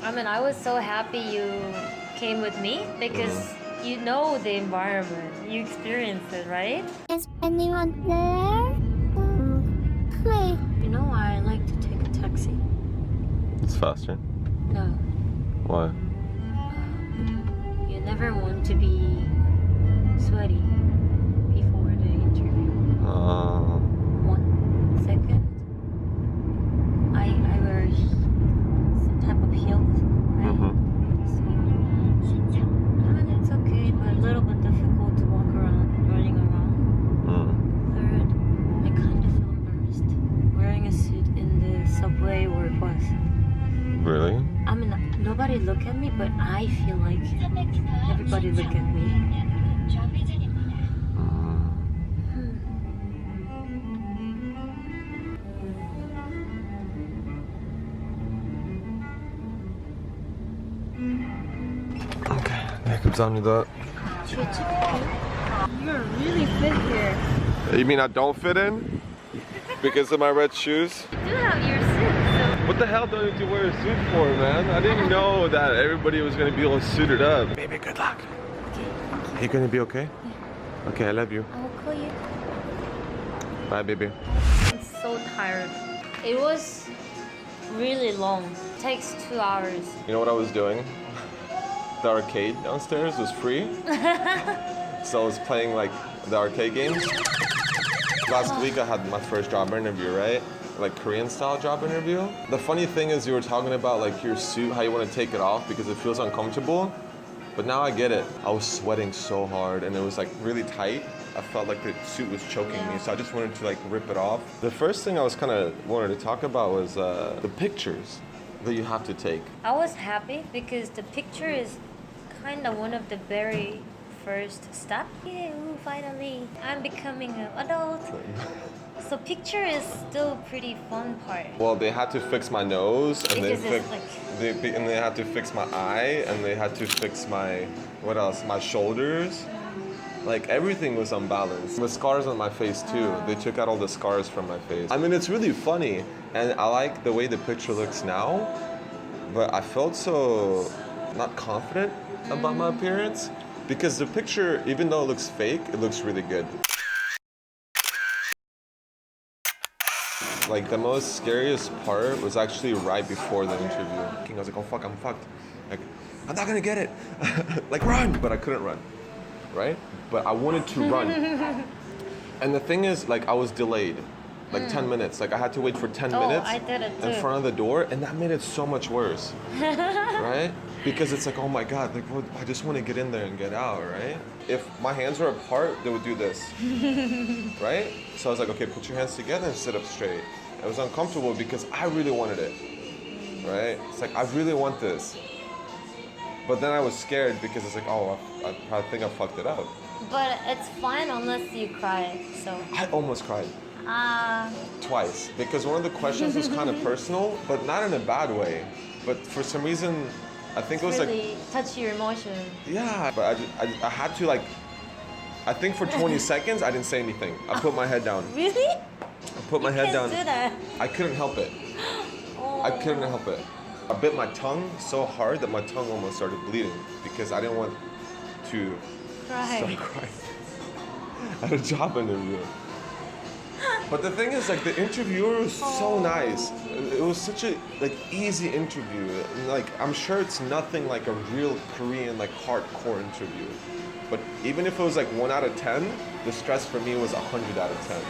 I mean, I was so happy you came with me because you know the environment, you experienced it, right? Is anyone there? Please. You know, I like to take a taxi. It's faster. No, Why? you never want to be sweaty before the interview. 1 second. I wear some type of heels, right? So, I mean, it's okay, but a little bit difficult to walk around, running around. Third, I kind of feel embarrassed wearing a suit in the subway or bus. Really? I mean, nobody look at me, but I feel like everybody look at me. Okay. 네, 감사합니다. You're really fit here. You mean I don't fit in? Because of my red shoes? You do have your suit, What the hell do I need to wear a suit for, man? I didn't know that everybody was gonna be all suited up. Baby, good luck. so. Are you gonna be okay? Okay, I love you. I will call you. Bye, baby. I'm so tired. It was really long. It takes 2 hours. You know what I was doing? The arcade downstairs was free. So I was playing like the arcade games. Last week I had my first job interview, right? Like Korean style job interview. The funny thing is you were talking about like your suit, how you want to take it off because it feels uncomfortable. But now I get it. I was sweating so hard and it was like really tight. I felt like the suit was choking me, so I just wanted to like rip it off. The first thing I was kind of wanted to talk about was the pictures that you have to take. I was happy because the picture is kind of one of the very first step. Yeah, ooh, finally, I'm becoming an adult. So picture is still pretty fun part. Well, they had to fix my nose, and Because they it's like- they had to fix my eye, and they had to fix my what else? My shoulders. Like everything was unbalanced. The scars on my face too. They took out all the scars from my face. I mean, it's really funny, and I like the way the picture looks now. But I felt so not confident about my appearance because the picture, even though it looks fake, it looks really good. Like the most scariest part was actually right before the interview. I was like, oh fuck, I'm fucked. Like, I'm not gonna get it. Like run, but I couldn't run, right? But I wanted to run. And the thing is, like I was delayed, like 10 minutes. Like I had to wait for 10 minutes I did it in too. front of the door, and that made it so much worse, right? Because it's like, oh my God, like well, I just want to get in there and get out, right? If my hands were apart, they would do this, right? So I was like, okay, put your hands together and sit up straight. It was uncomfortable because I really wanted it, right? It's like, I really want this. But then I was scared because it's like, oh, I think I fucked it up. But it's fine unless you cry. So I almost cried twice because one of the questions was kind of personal, but not in a bad way. But for some reason, I think it was really like, touch your emotion. yeah, but I had to like, I think for 20 seconds, I didn't say anything. I put my head down. Really? I put my head down. Do that. I couldn't help it. I couldn't help it. I bit my tongue so hard that my tongue almost started bleeding because I didn't want to start crying at a job interview. But the thing is, like, the interviewer was so nice. It was such a like easy interview. And, like, I'm sure it's nothing like a real Korean like hardcore interview. But even if it was like 1 out of 10, the stress for me was 100 out of 10.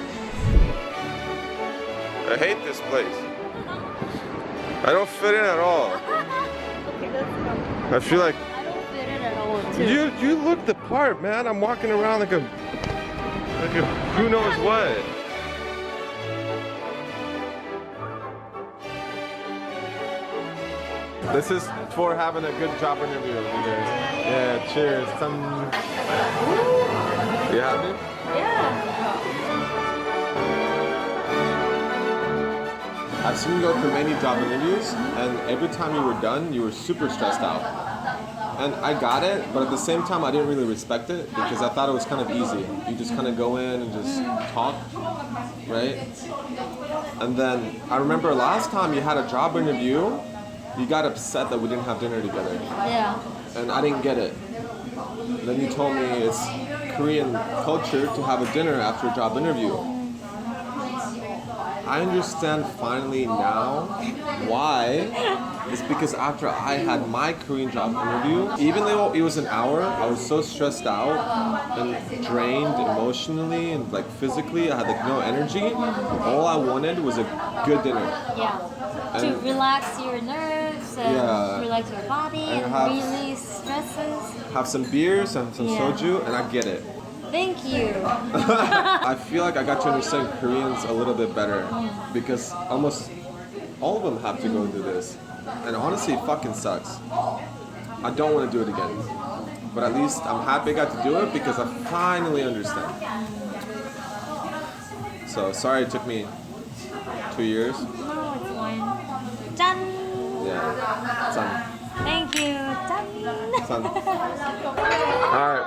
I hate this place. I don't fit in at all. Okay, let's go. I feel like I don't fit in at all too. you look the part, man. I'm walking around like a who knows what. This is for having a good job interview, you guys. Yeah, cheers. You happy? Yeah. I've seen you go through many job interviews, and every time you were done, you were super stressed out. And I got it, but at the same time, I didn't really respect it because I thought it was kind of easy. You just kind of go in and just talk, right? And then I remember last time you had a job interview, you got upset that we didn't have dinner together. Yeah. And I didn't get it. Then you told me it's Korean culture to have a dinner after a job interview. I understand finally now why. It's because after I had my Korean job interview, even though it was an hour, I was so stressed out and drained emotionally and like physically. I had like no energy. All I wanted was a good dinner. Yeah. To And- relax your nerves and Yeah. relax your body And and have- release stresses. Have some beers and some Yeah. soju, and I get it. Thank you. I feel like I got to understand Koreans a little bit better because almost all of them have to go through this. And honestly, it fucking sucks. I don't want to do it again. But at least I'm happy I got to do it because I finally understand. So sorry it took me 2 years. No, it's fine. 짠! Yeah. Son. Thank you. 짠! Son. Alright.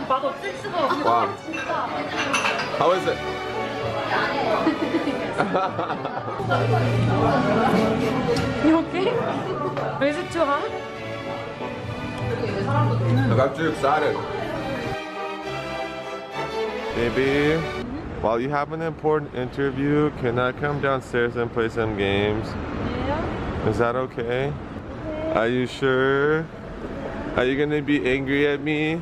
Wow. How is it? You okay? Is it too hot? I got too excited. Baby, while you have an important interview, can I come downstairs and play some games? Yeah. Is that okay? Are you sure? Are you gonna be angry at me?